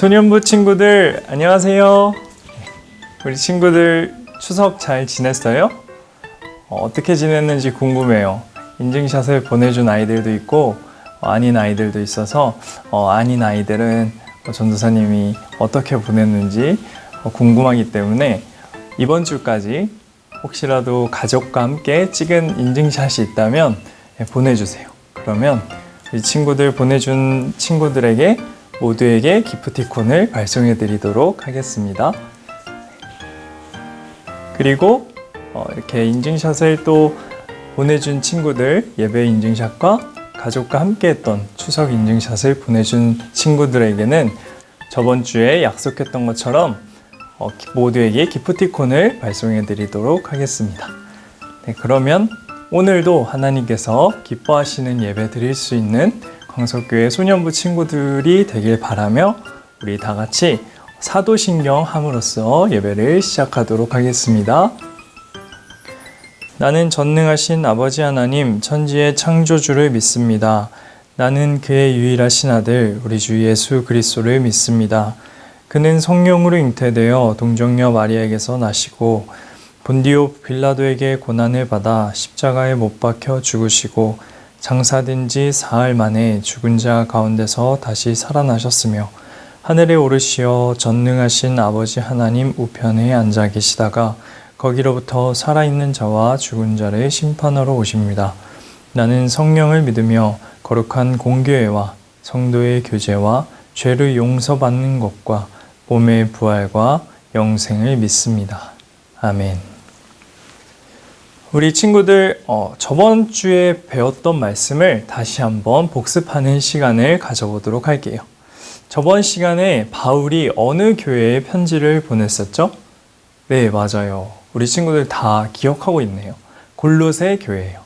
소년부 친구들 안녕하세요. 우리 친구들 추석 잘 지냈어요? 어떻게 지냈는지 궁금해요. 인증샷을 보내준 아이들도 있고 아닌 아이들도 있어서 아닌 아이들은 전도사님이 어떻게 보냈는지 궁금하기 때문에 이번 주까지 혹시라도 가족과 함께 찍은 인증샷이 있다면 보내주세요. 그러면 우리 친구들 보내준 친구들에게 모두에게 기프티콘을 발송해 드리도록 하겠습니다. 그리고 이렇게 인증샷을 또 보내준 친구들, 예배 인증샷과 가족과 함께 했던 추석 인증샷을 보내준 친구들에게는 저번 주에 약속했던 것처럼 모두에게 기프티콘을 발송해 드리도록 하겠습니다. 네, 그러면 오늘도 하나님께서 기뻐하시는 예배 드릴 수 있는 광석교회 소년부 친구들이 되길 바라며 우리 다 같이 사도신경 함으로써 예배를 시작하도록 하겠습니다. 나는 전능하신 아버지 하나님 천지의 창조주를 믿습니다. 나는 그의 유일하신 아들 우리 주 예수 그리스도를 믿습니다. 그는 성령으로 잉태되어 동정녀 마리아에게서 나시고 본디오 빌라도에게 고난을 받아 십자가에 못 박혀 죽으시고 장사된 지 사흘 만에 죽은 자 가운데서 다시 살아나셨으며 하늘에 오르시어 전능하신 아버지 하나님 우편에 앉아 계시다가 거기로부터 살아있는 자와 죽은 자를 심판하러 오십니다. 나는 성령을 믿으며 거룩한 공교회와 성도의 교제와 죄를 용서받는 것과 몸의 부활과 영생을 믿습니다. 아멘. 우리 친구들 저번 주에 배웠던 말씀을 다시 한번 복습하는 시간을 가져보도록 할게요. 저번 시간에 바울이 어느 교회에 편지를 보냈었죠? 네, 맞아요. 우리 친구들 다 기억하고 있네요. 골로새 교회예요.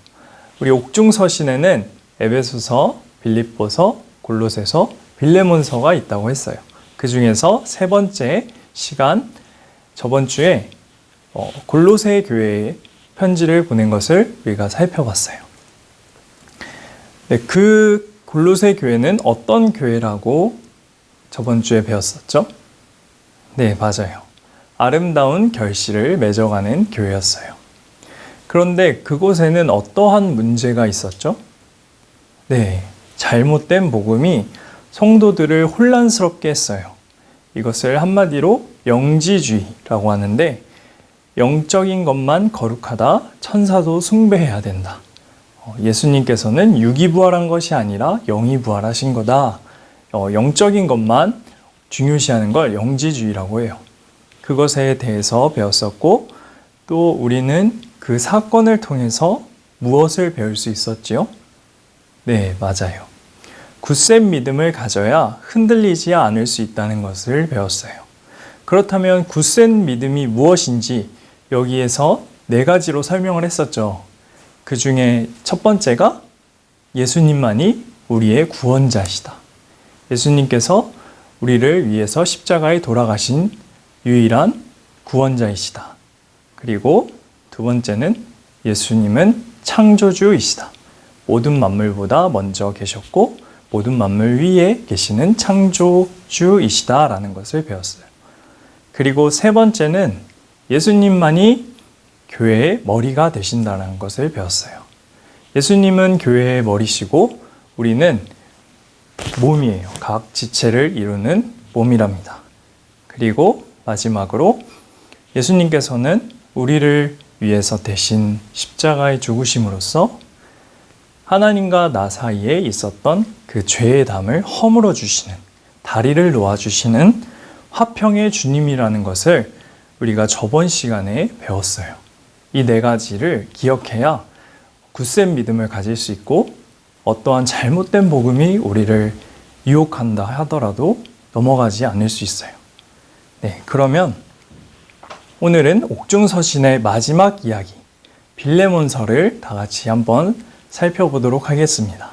우리 옥중서신에는 에베소서, 빌립보서, 골로새서, 빌레몬서가 있다고 했어요. 그 중에서 세 번째 시간 저번 주에 골로새 교회에 편지를 보낸 것을 우리가 살펴봤어요. 네, 그 골로새 교회는 어떤 교회라고 저번 주에 배웠었죠? 네, 맞아요. 아름다운 결실을 맺어가는 교회였어요. 그런데 그곳에는 어떠한 문제가 있었죠? 네, 잘못된 복음이 성도들을 혼란스럽게 했어요. 이것을 한마디로 영지주의라고 하는데, 영적인 것만 거룩하다, 천사도 숭배해야 된다. 예수님께서는 육이 부활한 것이 아니라 영이 부활하신 거다. 영적인 것만 중요시하는 걸 영지주의라고 해요. 그것에 대해서 배웠었고, 또 우리는 그 사건을 통해서 무엇을 배울 수 있었지요? 네, 맞아요. 굳센 믿음을 가져야 흔들리지 않을 수 있다는 것을 배웠어요. 그렇다면 굳센 믿음이 무엇인지 여기에서 4가지로 설명을 했었죠. 그 중에 첫 번째가 예수님만이 우리의 구원자시다. 예수님께서 우리를 위해서 십자가에 돌아가신 유일한 구원자이시다. 그리고 두 번째는 예수님은 창조주이시다. 모든 만물보다 먼저 계셨고 모든 만물 위에 계시는 창조주이시다라는 것을 배웠어요. 그리고 세 번째는 예수님만이 교회의 머리가 되신다는 것을 배웠어요. 예수님은 교회의 머리시고 우리는 몸이에요. 각 지체를 이루는 몸이랍니다. 그리고 마지막으로 예수님께서는 우리를 위해서 대신 십자가에 죽으심으로써 하나님과 나 사이에 있었던 그 죄의 담을 허물어 주시는, 다리를 놓아주시는 화평의 주님이라는 것을 우리가 저번 시간에 배웠어요. 이 4가지를 기억해야 굳센 믿음을 가질 수 있고 어떠한 잘못된 복음이 우리를 유혹한다 하더라도 넘어가지 않을 수 있어요. 네, 그러면 오늘은 옥중서신의 마지막 이야기, 빌레몬서를 다 같이 한번 살펴보도록 하겠습니다.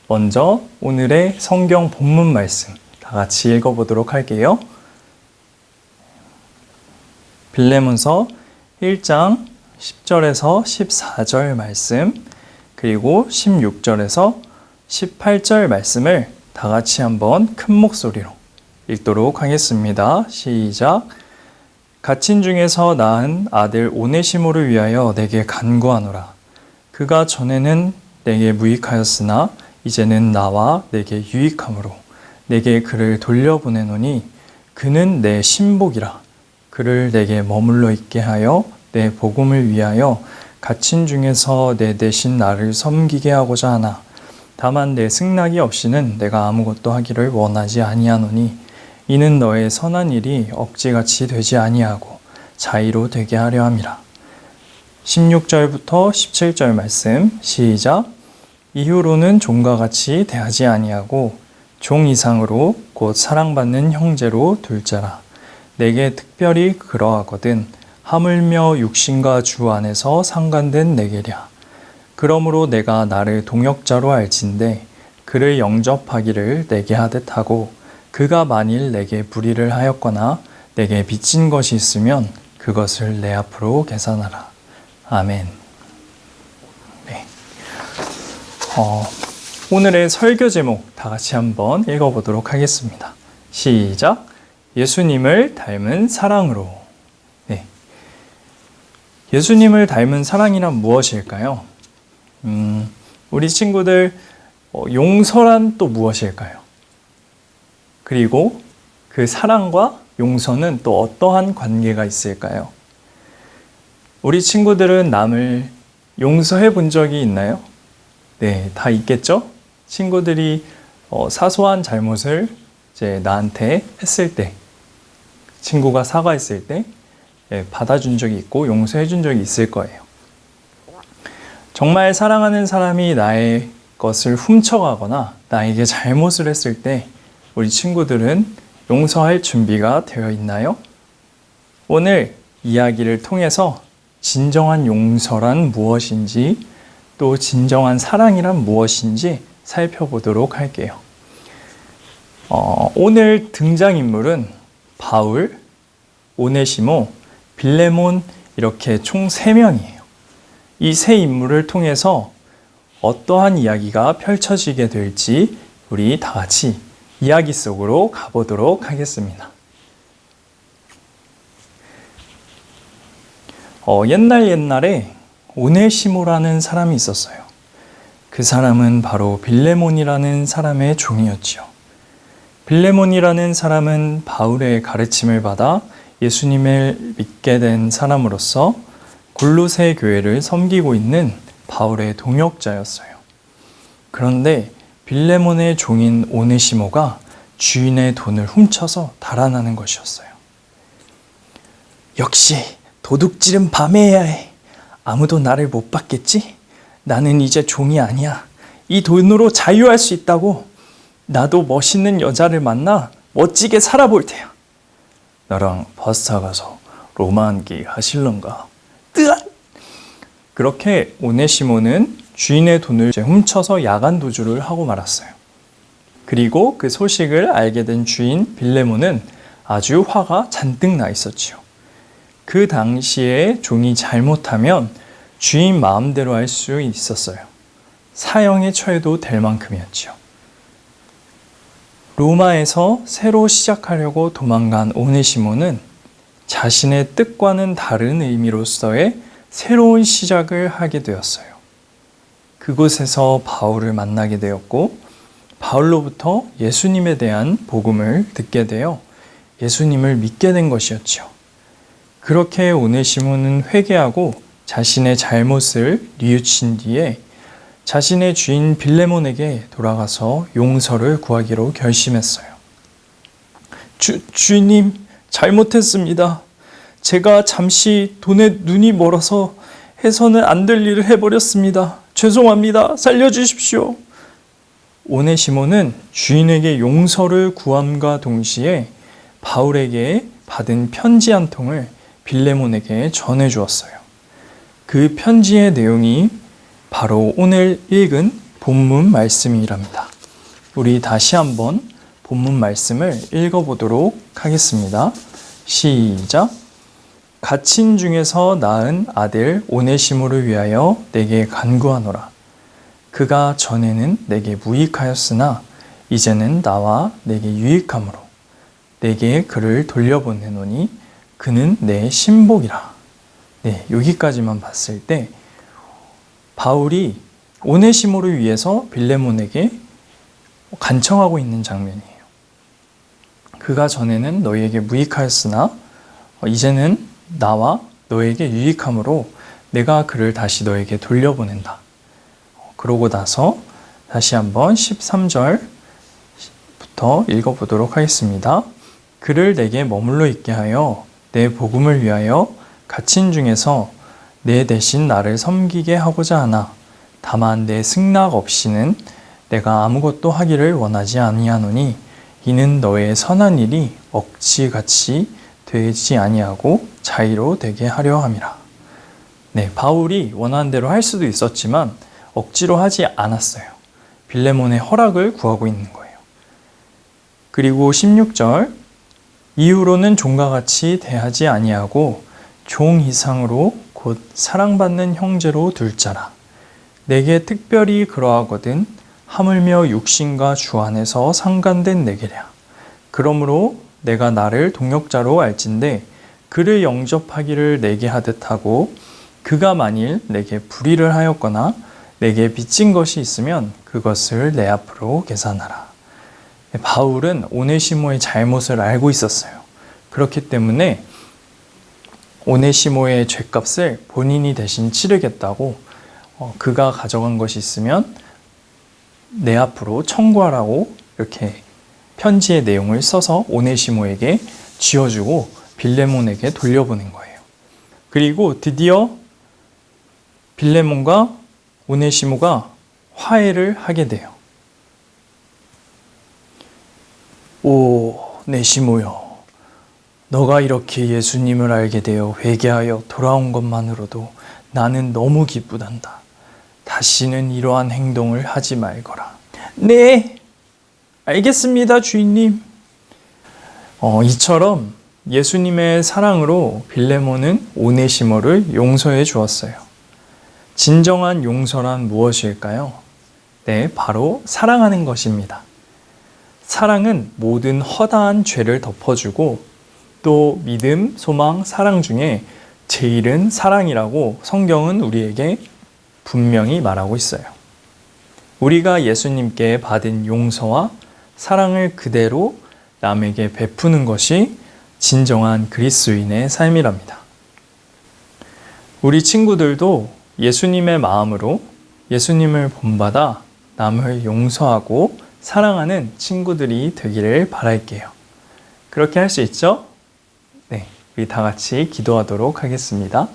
먼저 오늘의 성경 본문 말씀 다 같이 읽어보도록 할게요. 빌레몬서 1장 10절에서 14절 말씀, 그리고 16절에서 18절 말씀을 다 같이 한번 큰 목소리로 읽도록 하겠습니다. 시작. 갇힌 중에서 낳은 아들 오네시모를 위하여 내게 간구하노라. 그가 전에는 내게 무익하였으나 이제는 나와 내게 유익함으로 내게 그를 돌려보내노니 그는 내 신복이라. 그를 내게 머물러 있게 하여 내 복음을 위하여 갇힌 중에서 내 대신 나를 섬기게 하고자 하나. 다만 내 승낙이 없이는 내가 아무것도 하기를 원하지 아니하노니 이는 너의 선한 일이 억지같이 되지 아니하고 자의로 되게 하려 함이라. 16절부터 17절 말씀 시작. 이후로는 종과 같이 대하지 아니하고 종 이상으로 곧 사랑받는 형제로 둘 자라. 내게 특별히 그러하거든 하물며 육신과 주 안에서 상관된 내게랴. 그러므로 내가 나를 동역자로 알진대 그를 영접하기를 내게 하듯 하고 그가 만일 내게 불의를 하였거나 내게 빚진 것이 있으면 그것을 내 앞으로 계산하라. 아멘. 네. 오늘의 설교 제목 다 같이 한번 읽어보도록 하겠습니다. 시작. 예수님을 닮은 사랑으로. 네. 예수님을 닮은 사랑이란 무엇일까요? 우리 친구들 용서란 또 무엇일까요? 그리고 그 사랑과 용서는 또 어떠한 관계가 있을까요? 우리 친구들은 남을 용서해 본 적이 있나요? 네, 다 있겠죠? 친구들이 사소한 잘못을 이제 나한테 했을 때, 친구가 사과했을 때 받아준 적이 있고 용서해 준 적이 있을 거예요. 정말 사랑하는 사람이 나의 것을 훔쳐가거나 나에게 잘못을 했을 때 우리 친구들은 용서할 준비가 되어 있나요? 오늘 이야기를 통해서 진정한 용서란 무엇인지 또 진정한 사랑이란 무엇인지 살펴보도록 할게요. 오늘 등장인물은 바울, 오네시모, 빌레몬 이렇게 총 3명이에요. 이 3인물을 통해서 어떠한 이야기가 펼쳐지게 될지 우리 다 같이 이야기 속으로 가보도록 하겠습니다. 옛날에 오네시모라는 사람이 있었어요. 그 사람은 바로 빌레몬이라는 사람의 종이었지요. 빌레몬이라는 사람은 바울의 가르침을 받아 예수님을 믿게 된 사람으로서 골로새 교회를 섬기고 있는 바울의 동역자였어요. 그런데 빌레몬의 종인 오네시모가 주인의 돈을 훔쳐서 달아나는 것이었어요. 역시 도둑질은 밤에 해야 해. 아무도 나를 못 받겠지? 나는 이제 종이 아니야. 이 돈으로 자유할 수 있다고. 나도 멋있는 여자를 만나 멋지게 살아볼 테야. 나랑 바스타 가서 로마안기 하실런가? 뜨앗! 그렇게 오네시모는 주인의 돈을 훔쳐서 야간 도주를 하고 말았어요. 그리고 그 소식을 알게 된 주인 빌레몬은 아주 화가 잔뜩 나 있었지요. 그 당시에 종이 잘못하면 주인 마음대로 할 수 있었어요. 사형에 처해도 될 만큼이었지요. 로마에서 새로 시작하려고 도망간 오네시모는 자신의 뜻과는 다른 의미로서의 새로운 시작을 하게 되었어요. 그곳에서 바울을 만나게 되었고 바울로부터 예수님에 대한 복음을 듣게 되어 예수님을 믿게 된 것이었죠. 그렇게 오네시모는 회개하고 자신의 잘못을 뉘우친 뒤에 자신의 주인 빌레몬에게 돌아가서 용서를 구하기로 결심했어요. 주인님, 잘못했습니다. 제가 잠시 돈에 눈이 멀어서 해서는 안 될 일을 해버렸습니다. 죄송합니다. 살려주십시오. 오네시모는 주인에게 용서를 구함과 동시에 바울에게 받은 편지 한 통을 빌레몬에게 전해주었어요. 그 편지의 내용이 바로 오늘 읽은 본문 말씀이랍니다. 우리 다시 한번 본문 말씀을 읽어보도록 하겠습니다. 시작. 갇힌 중에서 낳은 아들 오네시모를 위하여 내게 간구하노라. 그가 전에는 내게 무익하였으나 이제는 나와 내게 유익함으로 내게 그를 돌려보내노니 그는 내 신복이라. 네, 여기까지만 봤을 때 바울이 오네시모를 위해서 빌레몬에게 간청하고 있는 장면이에요. 그가 전에는 너희에게 무익하였으나 이제는 나와 너에게 유익함으로 내가 그를 다시 너에게 돌려보낸다. 그러고 나서 다시 한번 13절부터 읽어보도록 하겠습니다. 그를 내게 머물러 있게 하여 내 복음을 위하여 갇힌 중에서 내 대신 나를 섬기게 하고자 하나 다만 내 승낙 없이는 내가 아무것도 하기를 원하지 아니하노니 이는 너의 선한 일이 억지같이 되지 아니하고 자의로 되게 하려 함이라. 네, 바울이 원하는 대로 할 수도 있었지만 억지로 하지 않았어요. 빌레몬의 허락을 구하고 있는 거예요. 그리고 16절 이후로는 종과 같이 대하지 아니하고 종 이상으로 곧 사랑받는 형제로 둘 자라. 내게 특별히 그러하거든 하물며 육신과 주 안에서 상간된 내게랴. 그러므로 내가 나를 동역자로 알진대 그를 영접하기를 내게 하듯 하고 그가 만일 내게 불의를 하였거나 내게 빚진 것이 있으면 그것을 내 앞으로 계산하라. 바울은 오네시모의 잘못을 알고 있었어요. 그렇기 때문에 오네시모의 죗값을 본인이 대신 치르겠다고 그가 가져간 것이 있으면 내 앞으로 청구하라고 이렇게 편지의 내용을 써서 오네시모에게 쥐어주고 빌레몬에게 돌려보낸 거예요. 그리고 드디어 빌레몬과 오네시모가 화해를 하게 돼요. 오, 네시모여. 너가 이렇게 예수님을 알게 되어 회개하여 돌아온 것만으로도 나는 너무 기쁘단다. 다시는 이러한 행동을 하지 말거라. 네, 알겠습니다, 주인님. 이처럼 예수님의 사랑으로 빌레몬은 오네시모를 용서해 주었어요. 진정한 용서란 무엇일까요? 네, 바로 사랑하는 것입니다. 사랑은 모든 허다한 죄를 덮어주고 또 믿음, 소망, 사랑 중에 제일은 사랑이라고 성경은 우리에게 분명히 말하고 있어요. 우리가 예수님께 받은 용서와 사랑을 그대로 남에게 베푸는 것이 진정한 그리스도인의 삶이랍니다. 우리 친구들도 예수님의 마음으로 예수님을 본받아 남을 용서하고 사랑하는 친구들이 되기를 바랄게요. 그렇게 할 수 있죠? 네, 우리 다 같이 기도하도록 하겠습니다.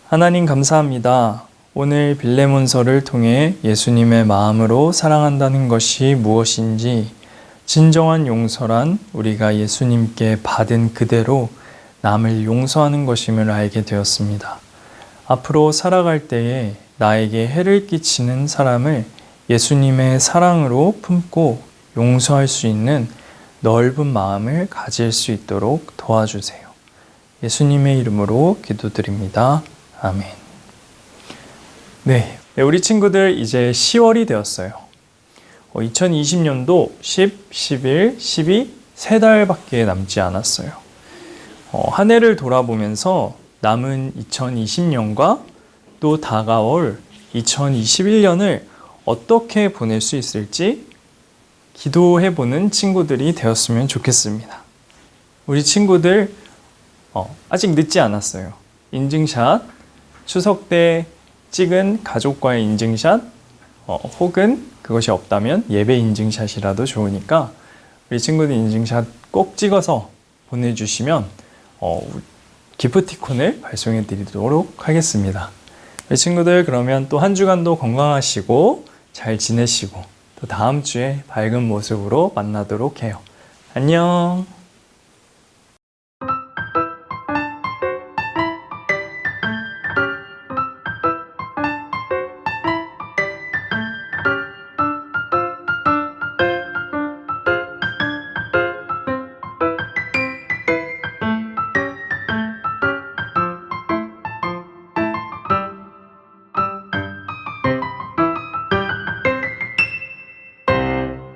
하나님 감사합니다. 오늘 빌레몬서를 통해 예수님의 마음으로 사랑한다는 것이 무엇인지, 진정한 용서란 우리가 예수님께 받은 그대로 남을 용서하는 것임을 알게 되었습니다. 앞으로 살아갈 때에 나에게 해를 끼치는 사람을 예수님의 사랑으로 품고 용서할 수 있는 넓은 마음을 가질 수 있도록 도와주세요. 예수님의 이름으로 기도드립니다. 아멘. 네, 우리 친구들 이제 10월이 되었어요. 2020년도 10, 11, 12, 3달밖에 남지 않았어요. 한 해를 돌아보면서 남은 2020년과 또 다가올 2021년을 어떻게 보낼 수 있을지 기도해보는 친구들이 되었으면 좋겠습니다. 우리 친구들 아직 늦지 않았어요. 인증샷, 추석 때 찍은 가족과의 인증샷, 혹은 그것이 없다면 예배 인증샷이라도 좋으니까 우리 친구들 인증샷 꼭 찍어서 보내주시면 기프티콘을 발송해 드리도록 하겠습니다. 우리 친구들 그러면 또 한 주간도 건강하시고 잘 지내시고 또 다음 주에 밝은 모습으로 만나도록 해요. 안녕.